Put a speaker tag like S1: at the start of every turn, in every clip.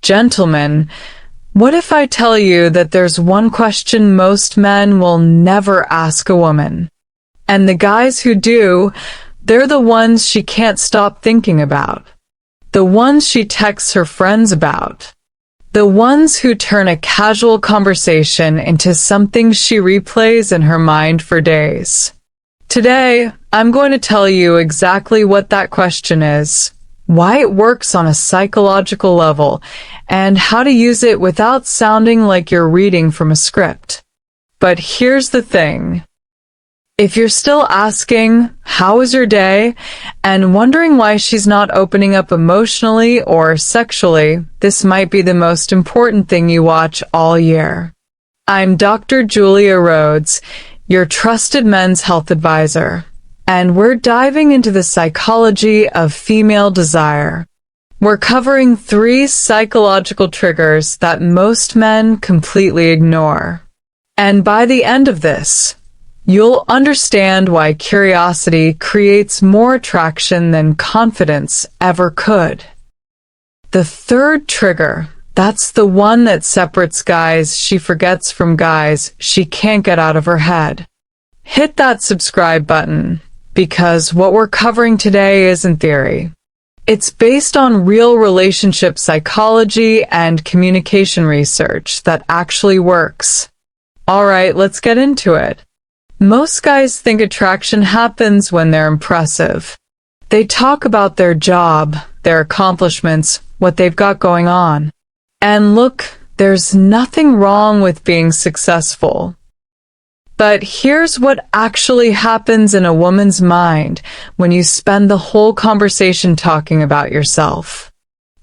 S1: Gentlemen, what if I tell you that there's one question most men will never ask a woman? And the guys who do, they're the ones she can't stop thinking about. The ones she texts her friends about. The ones who turn a casual conversation into something she replays in her mind for days. Today, I'm going to tell you exactly what that question is, why it works on a psychological level, and how to use it without sounding like you're reading from a script. But here's the thing. If you're still asking, how was your day, and wondering why she's not opening up emotionally or sexually, this might be the most important thing you watch all year. I'm Dr. Julia Rhodes, your trusted men's health advisor, and we're diving into the psychology of female desire. We're covering 3 psychological triggers that most men completely ignore. And by the end of this, you'll understand why curiosity creates more attraction than confidence ever could. The 3rd trigger, that's the one that separates guys she forgets from guys she can't get out of her head. Hit that subscribe button, because what we're covering today isn't theory. It's based on real relationship psychology and communication research that actually works. All right, let's get into it. Most guys think attraction happens when they're impressive. They talk about their job, their accomplishments, what they've got going on. And look, there's nothing wrong with being successful. But here's what actually happens in a woman's mind when you spend the whole conversation talking about yourself.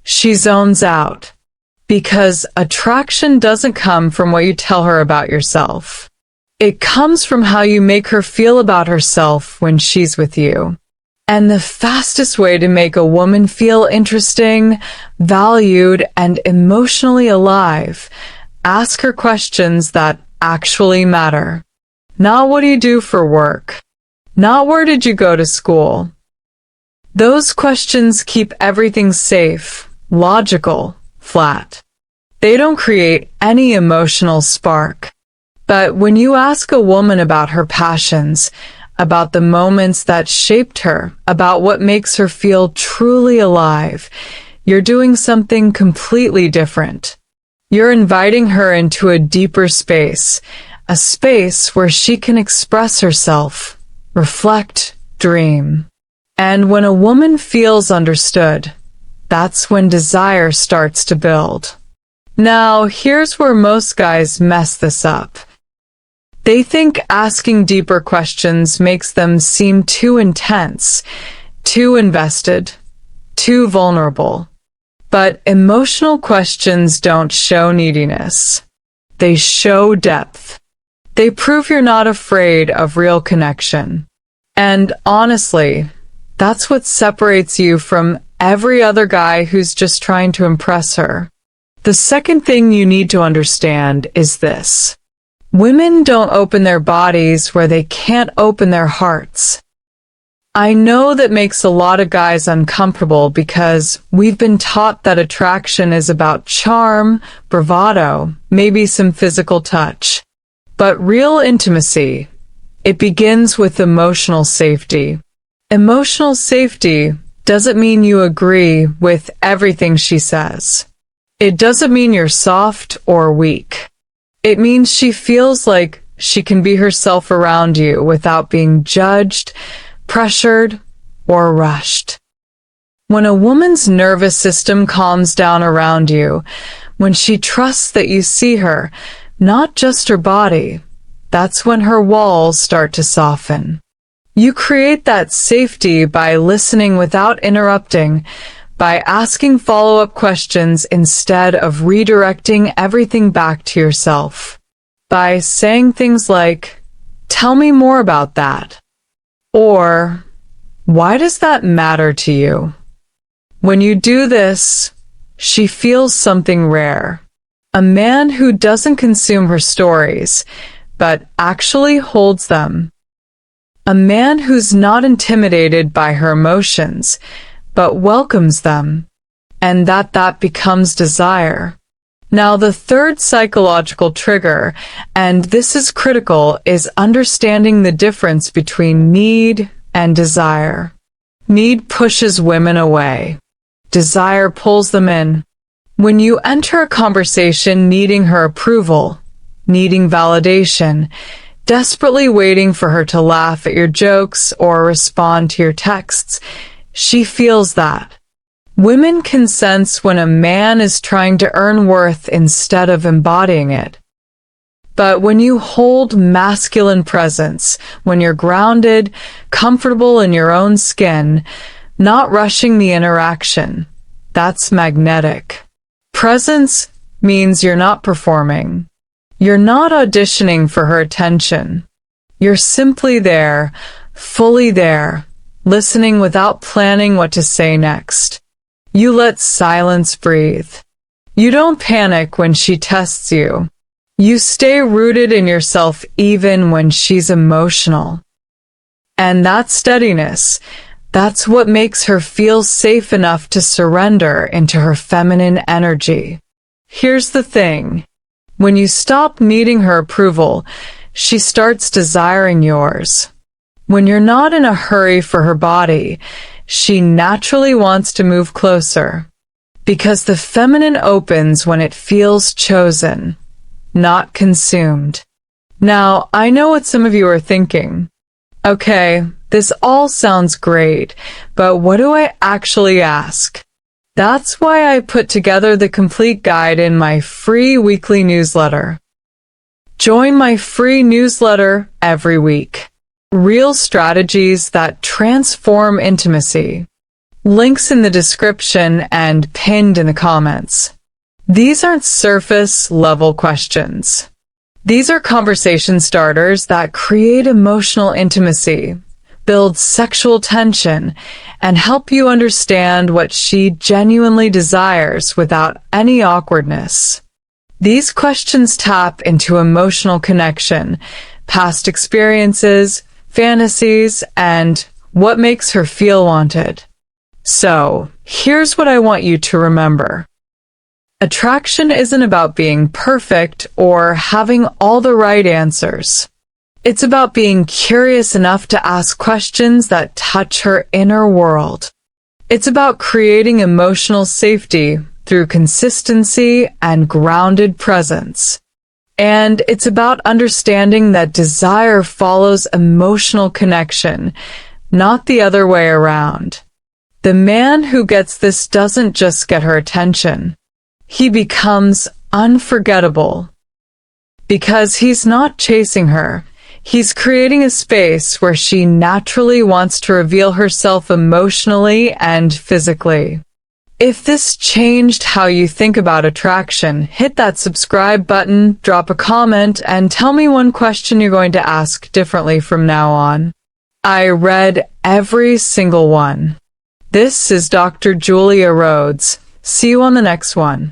S1: She zones out. Because attraction doesn't come from what you tell her about yourself. It comes from how you make her feel about herself when she's with you. And the fastest way to make a woman feel interesting, valued, and emotionally alive, ask her questions that actually matter. Not what do you do for work? Not where did you go to school? Those questions keep everything safe, logical, flat. They don't create any emotional spark. But when you ask a woman about her passions, about the moments that shaped her, about what makes her feel truly alive, you're doing something completely different. You're inviting her into a deeper space, a space where she can express herself, reflect, dream. And when a woman feels understood, that's when desire starts to build. Now, here's where most guys mess this up. They think asking deeper questions makes them seem too intense, too invested, too vulnerable. But emotional questions don't show neediness. They show depth. They prove you're not afraid of real connection. And honestly, that's what separates you from every other guy who's just trying to impress her. The second thing you need to understand is this. Women don't open their bodies where they can't open their hearts. I know that makes a lot of guys uncomfortable because we've been taught that attraction is about charm, bravado, maybe some physical touch. But real intimacy, it begins with emotional safety. Emotional safety doesn't mean you agree with everything she says. It doesn't mean you're soft or weak. It means she feels like she can be herself around you without being judged, pressured, or rushed. When a woman's nervous system calms down around you, when she trusts that you see her, not just her body, that's when her walls start to soften. You create that safety by listening without interrupting, by asking follow-up questions instead of redirecting everything back to yourself. By saying things like, "Tell me more about that," or "Why does that matter to you?" When you do this, she feels something rare. A man who doesn't consume her stories, but actually holds them. A man who's not intimidated by her emotions, but welcomes them. and that becomes desire. Now, the third psychological trigger, and this is critical, is understanding the difference between need and desire. Need pushes women away. Desire pulls them in. When you enter a conversation needing her approval, needing validation, desperately waiting for her to laugh at your jokes or respond to your texts, she feels that. Women can sense when a man is trying to earn worth instead of embodying it. But when you hold masculine presence, when you're grounded, comfortable in your own skin, not rushing the interaction, that's magnetic. Presence means you're not performing. You're not auditioning for her attention. You're simply there, fully there, listening without planning what to say next. You let silence breathe. You don't panic when she tests you. You stay rooted in yourself even when she's emotional. And that steadiness, that's what makes her feel safe enough to surrender into her feminine energy. Here's the thing. When you stop needing her approval, she starts desiring yours. When you're not in a hurry for her body, she naturally wants to move closer. Because the feminine opens when it feels chosen, not consumed. Now, I know what some of you are thinking. Okay, this all sounds great, but what do I actually ask? That's why I put together the complete guide in my free weekly newsletter. Join my free newsletter every week. Real strategies that transform intimacy. Links in the description and pinned in the comments. These aren't surface-level questions. These are conversation starters that create emotional intimacy, build sexual tension, and help you understand what she genuinely desires without any awkwardness. These questions tap into emotional connection, past experiences, fantasies, and what makes her feel wanted. So, here's what I want you to remember. Attraction isn't about being perfect or having all the right answers. It's about being curious enough to ask questions that touch her inner world. It's about creating emotional safety through consistency and grounded presence. And it's about understanding that desire follows emotional connection, not the other way around. The man who gets this doesn't just get her attention. He becomes unforgettable. Because he's not chasing her, he's creating a space where she naturally wants to reveal herself emotionally and physically. If this changed how you think about attraction, hit that subscribe button, drop a comment, and tell me one question you're going to ask differently from now on. I read every single one. This is Dr. Julia Rhodes. See you on the next one.